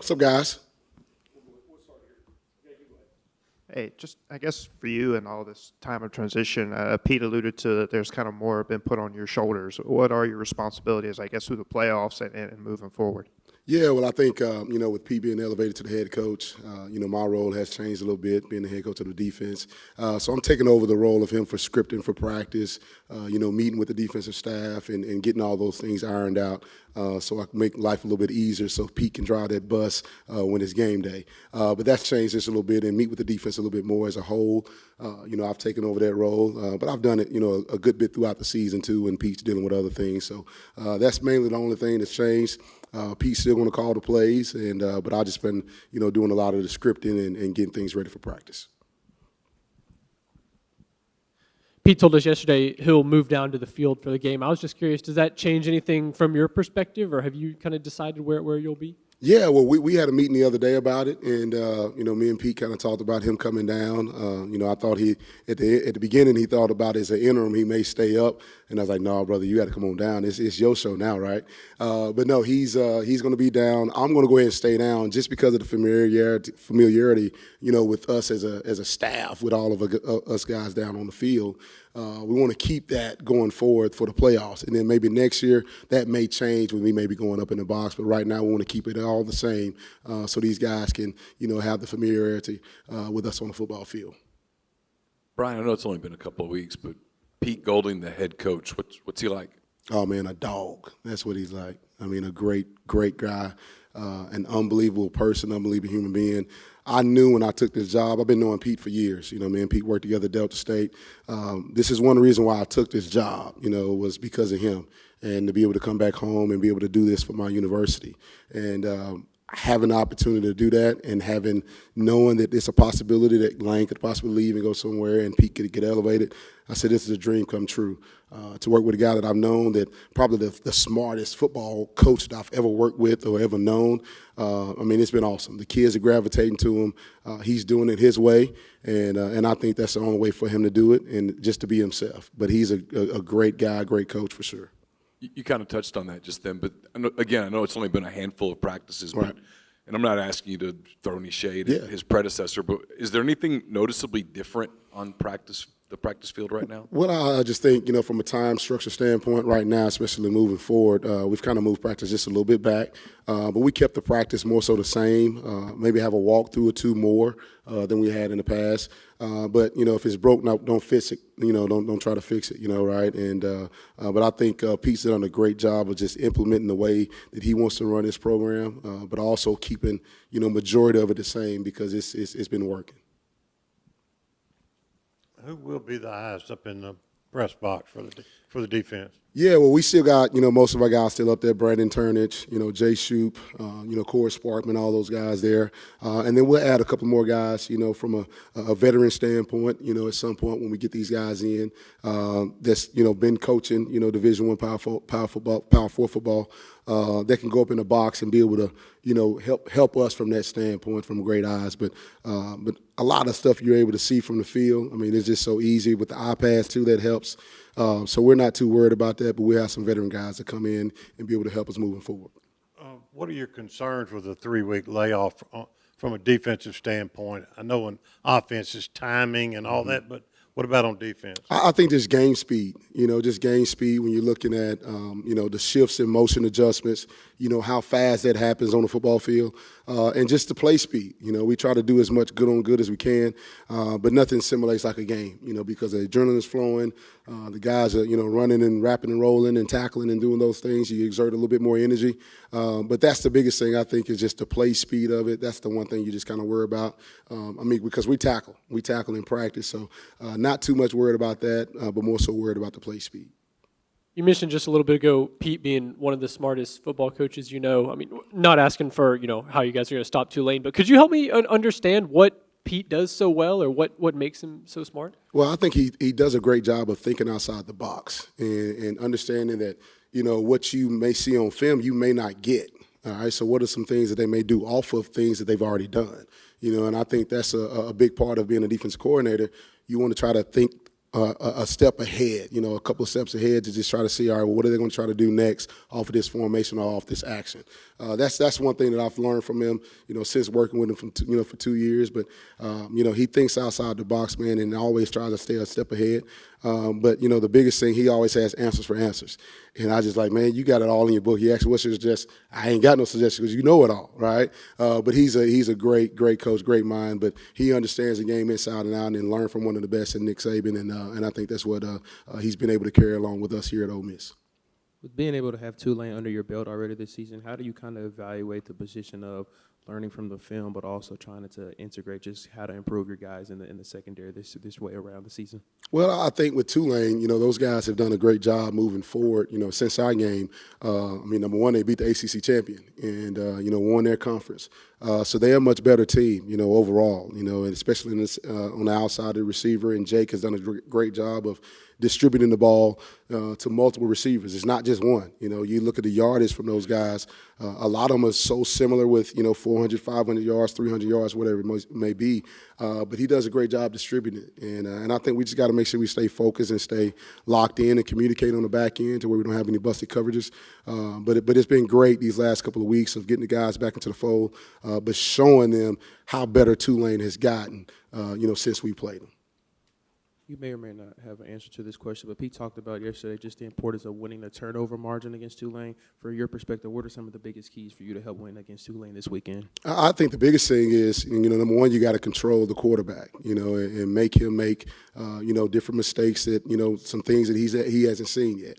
What's up, guys? Hey, just I guess for you and all this time of transition, Pete alluded to that there's kind of more been put on your shoulders. What are your responsibilities, I guess, through the playoffs and moving forward? Yeah, well, I think, with Pete being elevated to the head coach, my role has changed a little bit, being the head coach of the defense. So I'm taking over the role of him for scripting for practice, meeting with the defensive staff and getting all those things ironed out so I can make life a little bit easier so Pete can drive that bus when it's game day. But that's changed just a little bit and meet with the defense a little bit more as a whole. I've taken over that role, but I've done it, a good bit throughout the season too when Pete's dealing with other things. So that's mainly the only thing that's changed. Pete's still going to call the plays, but I've just been, doing a lot of the scripting and getting things ready for practice. Pete told us yesterday he'll move down to the field for the game. I was just curious, does that change anything from your perspective, or have you kind of decided where you'll be? Yeah, well, we had a meeting the other day about it, and me and Pete kind of talked about him coming down. I thought at the beginning he thought about as an interim he may stay up, and I was like, no, brother, you got to come on down. It's your show now, right? But no, he's going to be down. I'm going to go ahead and stay down just because of the familiarity, with us as a staff, with all of us guys down on the field. We want to keep that going forward for the playoffs. And then maybe next year that may change when we may be going up in the box. But right now we want to keep it all the same so these guys can, have the familiarity with us on the football field. Bryan, I know it's only been a couple of weeks, but Pete Golding, the head coach, what's he like? Oh, man, a dog. That's what he's like. I mean, a great guy, an unbelievable person, unbelievable human being. I knew when I took this job, I've been knowing Pete for years. Me and Pete worked together at Delta State. This is one reason why I took this job, was because of him and to be able to come back home and be able to do this for my university. And having the opportunity to do that and knowing that it's a possibility that Lane could possibly leave and go somewhere and Pete could get elevated, I said this is a dream come true. To work with a guy that I've known, that probably the smartest football coach that I've ever worked with or ever known. It's been awesome. The kids are gravitating to him. He's doing it his way, and I think that's the only way for him to do it and just to be himself. But he's a great guy, great coach for sure. You kind of touched on that just then, but again, I know it's only been a handful of practices, right. And I'm not asking you to throw any shade at his predecessor, but is there anything noticeably different on the practice field right now? Well, I just think, from a time structure standpoint right now, especially moving forward, we've kind of moved practice just a little bit back. But we kept the practice more so the same, maybe have a walkthrough or two more than we had in the past. But, if it's broke, don't fix it. Don't try to fix it, right? But I think Pete's done a great job of just implementing the way that he wants to run his program, but also keeping, majority of it the same because it's been working. Who will be the eyes up in the press box for the defense? Yeah, well, we still got, most of our guys still up there, Brandon Turnage, Jay Shoup, Corey Sparkman, all those guys there. And then we'll add a couple more guys, from a veteran standpoint, at some point when we get these guys in that's, been coaching, Division I Power 4 football, that can go up in the box and be able to, help us from that standpoint, from great eyes. But a lot of stuff you're able to see from the field. It's just so easy with the iPads too. That helps. So we're not too worried about that, but we have some veteran guys that come in and be able to help us moving forward. What are your concerns with a 3-week layoff from a defensive standpoint? I know in offense is timing and all that, but what about on defense? I think just game speed, just game speed when you're looking at, the shifts and motion adjustments, how fast that happens on the football field, and just the play speed. We try to do as much good on good as we can, but nothing simulates like a game, because the adrenaline is flowing. The guys are, running and rapping and rolling and tackling and doing those things. You exert a little bit more energy. But that's the biggest thing, I think, is just the play speed of it. That's the one thing you just kind of worry about. Because we tackle in practice. So not too much worried about that, but more so worried about the play speed. You mentioned just a little bit ago Pete being one of the smartest football coaches not asking for, how you guys are going to stop Tulane, but could you help me understand what Pete does so well, or what makes him so smart? Well, I think he does a great job of thinking outside the box and understanding that, what you may see on film, you may not get. All right, so what are some things that they may do off of things that they've already done? And I think that's a big part of being a defensive coordinator. You want to try to think a step ahead, a couple of steps ahead to just try to see, all right, well, what are they going to try to do next off of this formation or off this action? That's one thing that I've learned from him, since working with him for 2 years. But he thinks outside the box, man, and always tries to stay a step ahead. But the biggest thing, he always has answers for answers. And I just like, man, you got it all in your book. He asked, what's your suggestion? I ain't got no suggestion because you know it all, right? But he's a great coach, great mind. But he understands the game inside and out and learned from one of the best in Nick Saban. And I think that's what he's been able to carry along with us here at Ole Miss. With being able to have Tulane under your belt already this season, how do you kind of evaluate the position of learning from the film, but also trying to integrate just how to improve your guys in the secondary this way around the season? Well, I think with Tulane, those guys have done a great job moving forward. Since our game, number one, they beat the ACC champion and won their conference. So they're a much better team, overall. And especially on the outside of the receiver, and Jake has done a great job of distributing the ball to multiple receivers. It's not just one. You look at the yardage from those guys. A lot of them are so similar with 400, 500 yards, 300 yards, whatever it may be. But he does a great job distributing it, and I think we just got to make sure we stay focused and stay locked in and communicate on the back end to where we don't have any busted coverages. But it's been great these last couple of weeks of getting the guys back into the fold, but showing them how better Tulane has gotten, since we played them. You may or may not have an answer to this question, but Pete talked about yesterday just the importance of winning the turnover margin against Tulane. From your perspective, what are some of the biggest keys for you to help win against Tulane this weekend? I think the biggest thing is, number one, you got to control the quarterback, and make him make, different mistakes that, some things that he hasn't seen yet.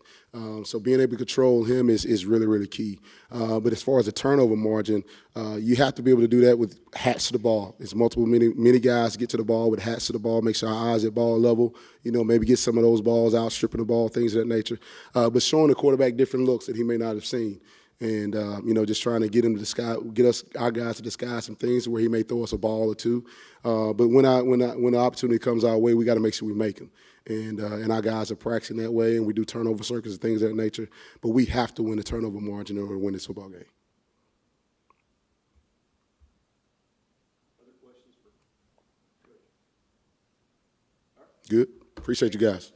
So being able to control him is really, really key. But as far as the turnover margin, you have to be able to do that with hats to the ball. It's many guys get to the ball with hats to the ball, make sure our eyes at ball level, maybe get some of those balls out, stripping the ball, things of that nature. But showing the quarterback different looks that he may not have seen. And, just trying to get him to get our guys to disguise some things where he may throw us a ball or two. But when the opportunity comes our way, we got to make sure we make them. And our guys are practicing that way, and we do turnover circuits and things of that nature. But we have to win the turnover margin in order to win this football game. Good. Appreciate you guys.